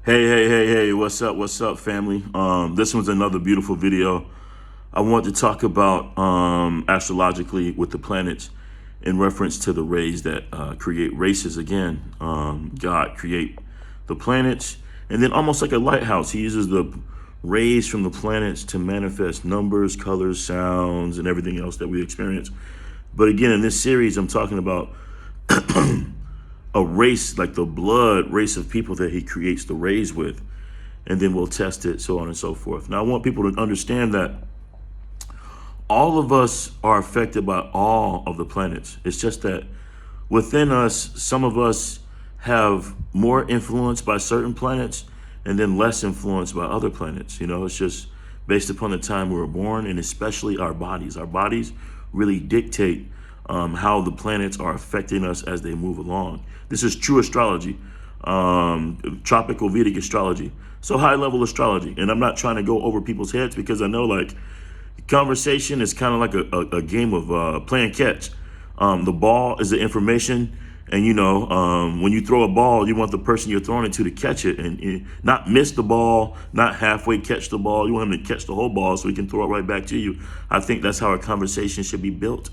Hey, what's up, family? This one's another beautiful video. I want to talk about astrologically with the planets in reference to the rays that create races again. God create the planets, and then almost like a lighthouse, he uses the rays from the planets to manifest numbers, colors, sounds, and everything else that we experience. But again, in this series, I'm talking about a race, like the blood race of people that he creates the rays with, and then we'll test it, so on and so forth. Now, I want people to understand that all of us are affected by all of the planets. It's just that within us, some of us have more influence by certain planets and then less influence by other planets. You know, it's just based upon the time we were born, and especially our bodies. Our bodies really dictate how the planets are affecting us as they move along. This is true astrology, tropical Vedic astrology. So high level astrology. And I'm not trying to go over people's heads, because I know like conversation is kind of like a game of playing catch. The ball is the information. And, you know, when you throw a ball, you want the person you're throwing it to catch it and not miss the ball, not halfway catch the ball. You want him to catch the whole ball so he can throw it right back to you. I think that's how a conversation should be built.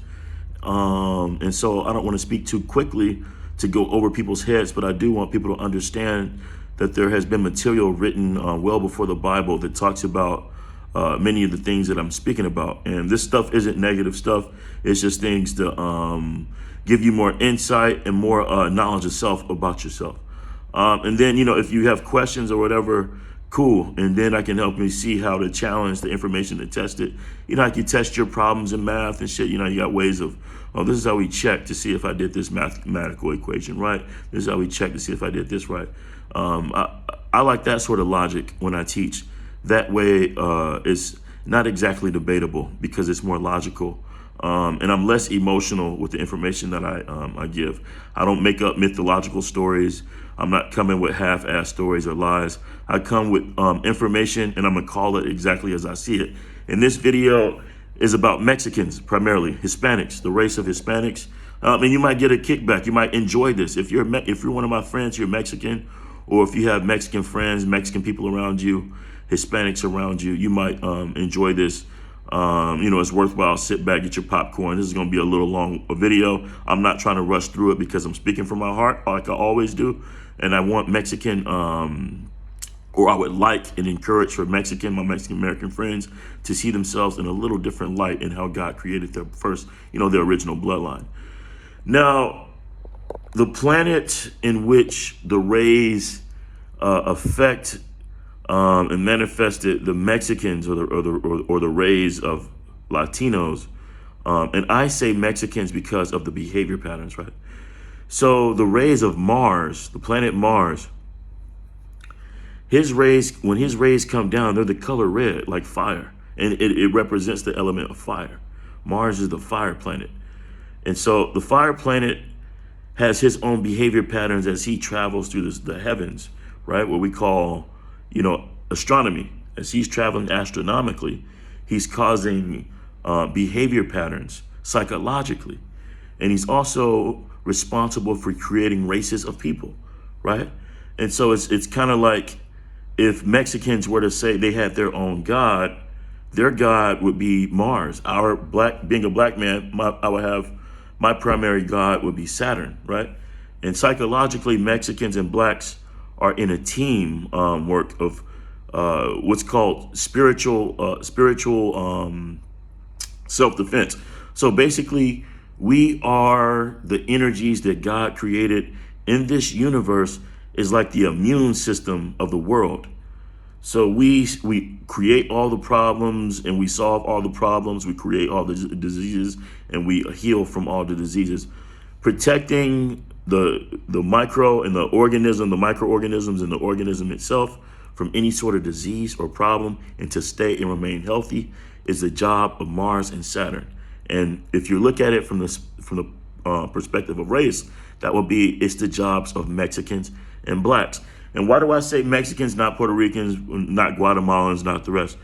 And so I don't want to speak too quickly to go over people's heads, but I do want people to understand that there has been material written well before the Bible that talks about many of the things that I'm speaking about. And this stuff isn't negative stuff. It's just things to give you more insight and more knowledge of self about yourself. And then, you know, if you have questions or whatever, cool. And then I can help you see how to challenge the information to test it. You know, like you test your problems in math and shit. You know, you got ways of, oh, this is how we check to see if I did this mathematical equation right. This is how we check to see if I did this right. I like that sort of logic when I teach. That way it's not exactly debatable because it's more logical. And I'm less emotional with the information that I give. I don't make up mythological stories. I'm not coming with half-assed stories or lies. I come with information, and I'm gonna call it exactly as I see it. And this video is about Mexicans, primarily Hispanics, the race of Hispanics. And you might get a kickback. You might enjoy this if you're one of my friends, you're Mexican, or if you have Mexican friends, Mexican people around you, Hispanics around you, you might enjoy this. You know, it's worthwhile. Sit back, get your popcorn. This is going to be a little long video. I'm not trying to rush through it because I'm speaking from my heart like I always do. And I want Mexican, or I would like and encourage for my Mexican American friends to see themselves in a little different light in how God created their first, you know, their original bloodline. Now, the planet in which the rays affect and manifested the Mexicans or the rays of Latinos. And I say Mexicans because of the behavior patterns, right? So the rays of Mars, the planet Mars, when his rays come down, they're the color red, like fire. And it represents the element of fire. Mars is the fire planet. And so the fire planet has his own behavior patterns as he travels through the heavens, right? What we call, you know, astronomy. As he's traveling astronomically, he's causing behavior patterns psychologically. And he's also responsible for creating races of people, right? And so it's kind of like if Mexicans were to say they had their own God, their God would be Mars. Being a black man, I would have my primary God would be Saturn, right? And psychologically, Mexicans and blacks are in a team work of what's called spiritual self-defense. So basically, we are the energies that God created in this universe is like the immune system of the world. So we create all the problems and we solve all the problems. We create all the diseases and we heal from all the diseases, protecting the micro and the organism, the microorganisms and the organism itself from any sort of disease or problem, and to stay and remain healthy is the job of Mars and Saturn. And if you look at it from the perspective of race, that would be it's the jobs of Mexicans and blacks. And why do I say Mexicans, not Puerto Ricans, not Guatemalans, not the rest?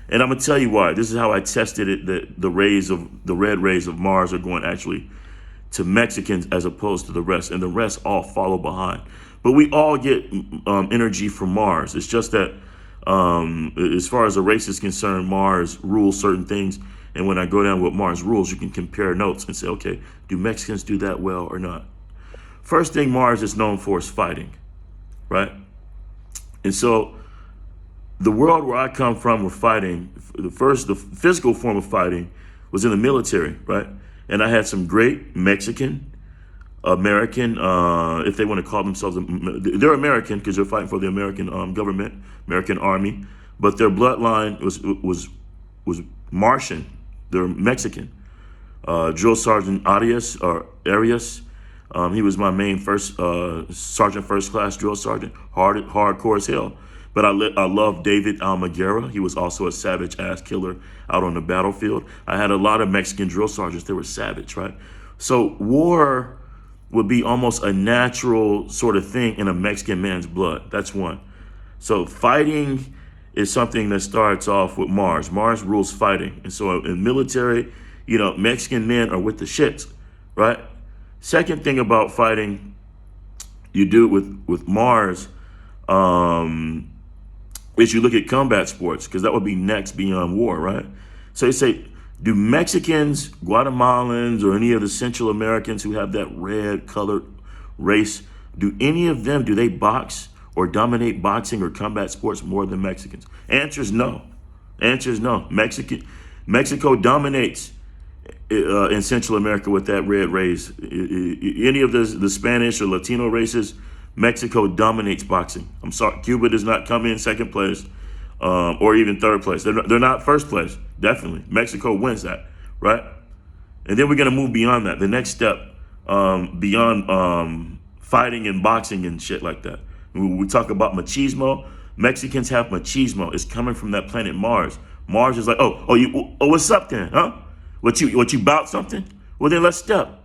And I'm gonna tell you why. This is how I tested it, that the red rays of Mars are going actually to Mexicans as opposed to the rest, and the rest all follow behind. But we all get energy from Mars. It's just that as far as a race is concerned, Mars rules certain things. And when I go down what Mars rules, you can compare notes and say, okay, do Mexicans do that well or not? First thing Mars is known for is fighting, right? And so the world where I come from, we're fighting. The physical form of fighting was in the military, right? And I had some great Mexican, American, if they want to call themselves, they're American because they're fighting for the American government, American army, but their bloodline was Martian. They're Mexican. Drill Sergeant Arias, he was my main sergeant, first class drill sergeant, hardcore as hell. But I love David Almaguera. He was also a savage ass killer out on the battlefield. I had a lot of Mexican drill sergeants. They were savage, right? So war would be almost a natural sort of thing in a Mexican man's blood. That's one. So fighting is something that starts off with Mars. Mars rules fighting. And so in military, Mexican men are with the shits, right? Second thing about fighting, you do it with Mars, is you look at combat sports, because that would be next beyond war, right? So you say, do Mexicans, Guatemalans, or any of the Central Americans who have that red colored race, do any of them, do they box or dominate boxing or combat sports more than Mexicans? Answer is no. Answer is no. Mexico dominates in Central America with that red race. Any of the Spanish or Latino races, Mexico dominates boxing. I'm sorry, Cuba does not come in second place or even third place. They're not first place, definitely. Mexico wins that, right? And then we're going to move beyond that. The next step beyond fighting and boxing and shit like that. When we talk about machismo, Mexicans have machismo. It's coming from that planet Mars. Mars is like, oh, what's up then, huh? What you bout something? Well, then let's step.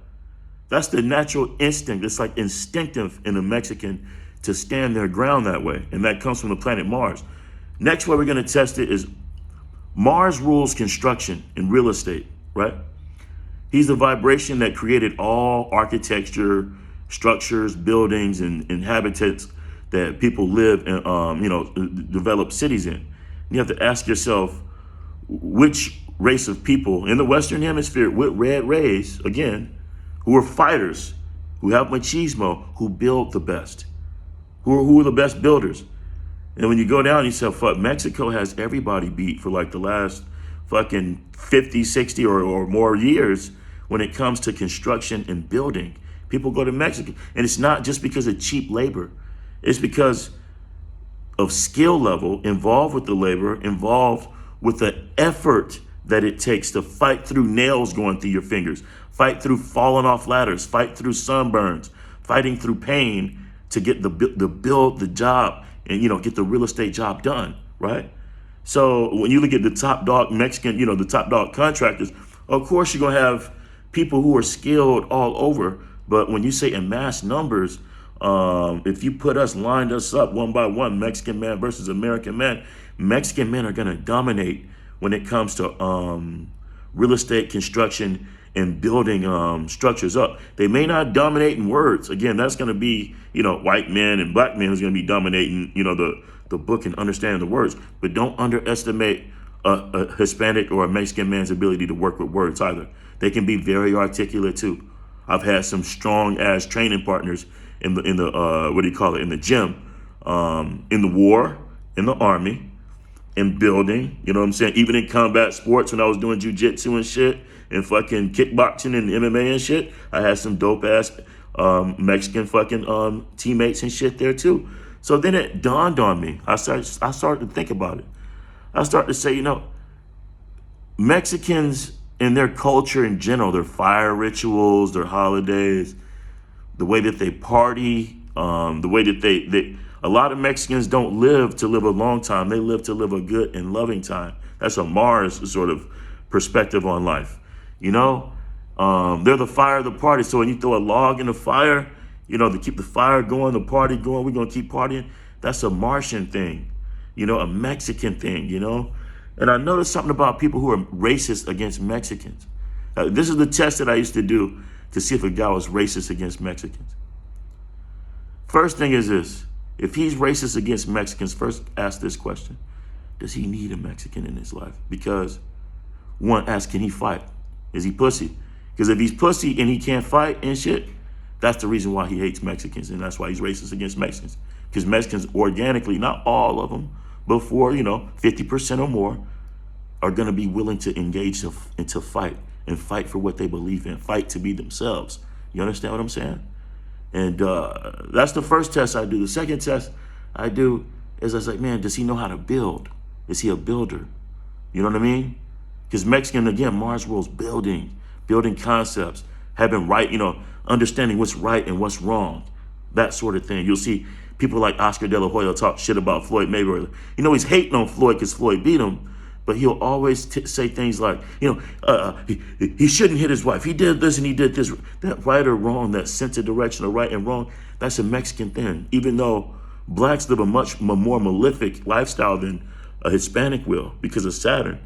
That's the natural instinct. It's like instinctive in a Mexican to stand their ground that way. And that comes from the planet Mars. Next way we're going to test it is Mars rules construction and real estate, right? He's the vibration that created all architecture, structures, buildings, and habitats that people live and, develop cities in. You have to ask yourself, which race of people in the Western Hemisphere with red rays, again, who are fighters, who have machismo, who build the best, who are the best builders. And when you go down, you say, fuck, Mexico has everybody beat for like the last fucking 50, 60 or more years when it comes to construction and building. People go to Mexico. And it's not just because of cheap labor. It's because of skill level involved with the labor, involved with the effort that it takes to fight through nails going through your fingers, fight through falling off ladders, fight through sunburns, fighting through pain to get the build the job and, get the real estate job done, right? So when you look at the top dog Mexican, the top dog contractors, of course you're going to have people who are skilled all over. But when you say in mass numbers, if you lined us up one by one, Mexican man versus American man, Mexican men are going to dominate when it comes to real estate construction and building structures up. They may not dominate in words. Again, that's going to be, white men and black men who's going to be dominating, the book and understanding the words. But don't underestimate a Hispanic or a Mexican man's ability to work with words either. They can be very articulate too. I've had some strong ass training partners in the in the gym, in the war, in the army, in building, you know what I'm saying? Even in combat sports, when I was doing jujitsu and shit, and fucking kickboxing and MMA and shit, I had some dope ass Mexican fucking teammates and shit there too. So then it dawned on me. I started to think about it. I started to say, Mexicans in their culture in general, their fire rituals, their holidays, the way that they party, the way that a lot of Mexicans don't live to live a long time. They live to live a good and loving time. That's a Mars sort of perspective on life. They're the fire of the party. So when you throw a log in the fire, to keep the fire going, the party going, we're going to keep partying. That's a Martian thing, a Mexican thing, And I noticed something about people who are racist against Mexicans. This is the test that I used to do to see if a guy was racist against Mexicans. First thing is this. If he's racist against Mexicans, first ask this question. Does he need a Mexican in his life? Because one, ask, can he fight? Is he pussy? Because if he's pussy and he can't fight and shit, that's the reason why he hates Mexicans, and that's why he's racist against Mexicans. Because Mexicans organically, not all of them, but for, 50% or more, are going to be willing to engage and to fight and fight for what they believe in, fight to be themselves. You understand what I'm saying? And that's the first test I do. The second test I do is I was like, man, does he know how to build? Is he a builder? You know what I mean? Because Mexican, again, Mars rules building concepts, having right, understanding what's right and what's wrong, that sort of thing. You'll see people like Oscar De La Hoya talk shit about Floyd Mayweather. He's hating on Floyd because Floyd beat him, but he'll always say things like, he shouldn't hit his wife. He did this and he did this. That right or wrong, that sense of direction of right and wrong, that's a Mexican thing. Even though blacks live a much more malefic lifestyle than a Hispanic will because of Saturn.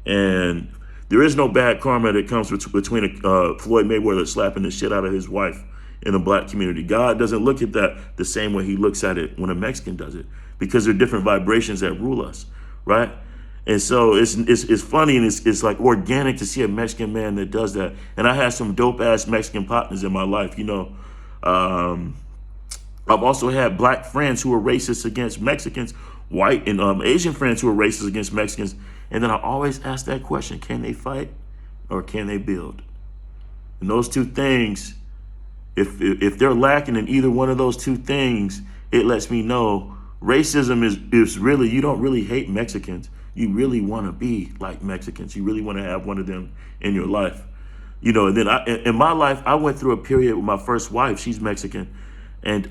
And there is no bad karma that comes between Floyd Mayweather slapping the shit out of his wife in the black community. God doesn't look at that the same way he looks at it when a Mexican does it, because there are different vibrations that rule us, right? And so it's funny, and it's like organic to see a Mexican man that does that. And I had some dope ass Mexican partners in my life. I've also had black friends who were racist against Mexicans, white and Asian friends who were racist against Mexicans. And then I always ask that question: can they fight or can they build? And those two things, if they're lacking in either one of those two things, it lets me know racism is really, you don't really hate Mexicans. You really want to be like Mexicans. You really want to have one of them in your life. And then in my life, I went through a period with my first wife. She's Mexican. And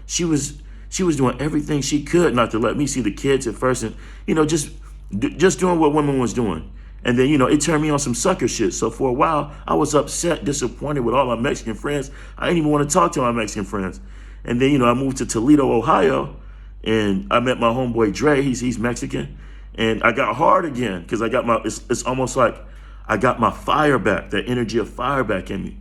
she was doing everything she could not to let me see the kids at first. And, just doing what women was doing. And then, it turned me on some sucker shit. So for a while, I was upset, disappointed with all my Mexican friends. I didn't even want to talk to my Mexican friends. And then, I moved to Toledo, Ohio, and I met my homeboy Dre. He's Mexican. And I got hard again because I got it's almost like I got my fire back, that energy of fire back in me.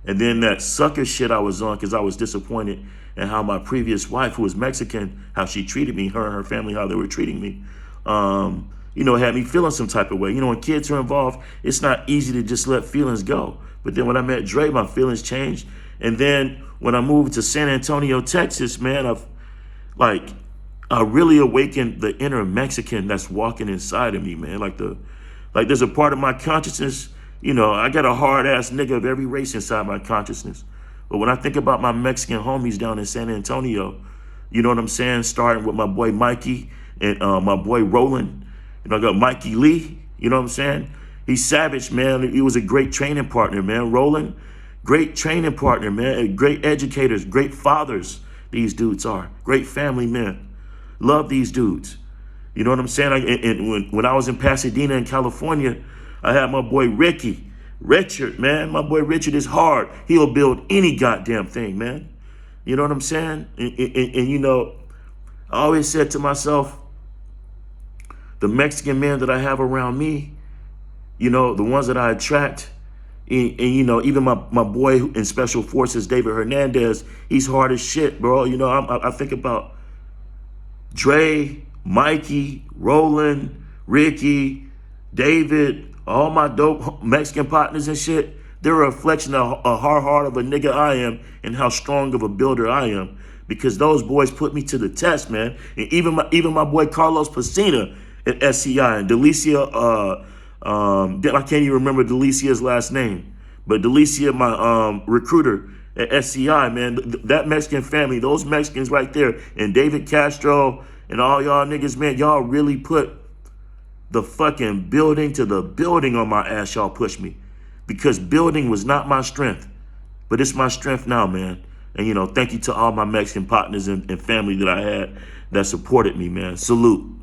And then that sucker shit I was on because I was disappointed in how my previous wife, who was Mexican, how she treated me, her and her family, how they were treating me, had me feeling some type of way. When kids are involved, it's not easy to just let feelings go. But then when I met Dre, my feelings changed. And then when I moved to San Antonio, Texas, man, I really awakened the inner Mexican that's walking inside of me, man. Like there's a part of my consciousness, I got a hard ass nigga of every race inside my consciousness. But when I think about my Mexican homies down in San Antonio, you know what I'm saying? Starting with my boy Mikey and my boy Roland. I got Mikey Lee, you know what I'm saying? He's savage, man. He was a great training partner, man. Roland, great training partner, man. Great educators, great fathers, these dudes are. Great family men. Love these dudes. You know what I'm saying? When I was in Pasadena in California, I had my boy Richard, man. My boy Richard is hard. He'll build any goddamn thing, man. You know what I'm saying? And I always said to myself, the Mexican men that I have around me, the ones that I attract, and even my boy in Special Forces, David Hernandez, he's hard as shit, bro. I think about Dre, Mikey, Roland, Ricky, David, all my dope Mexican partners and shit. They're a reflection of how hard of a nigga I am and how strong of a builder I am, because those boys put me to the test, man. And even my boy Carlos Pacina at SCI and Delicia, I can't even remember Delicia's last name, but Delicia, my recruiter at SCI, man, that Mexican family, those Mexicans right there, and David Castro and all y'all niggas, man, y'all really put the fucking building to the building on my ass. Y'all pushed me, because building was not my strength, but it's my strength now, man. And thank you to all my Mexican partners and family that I had that supported me, man. Salute.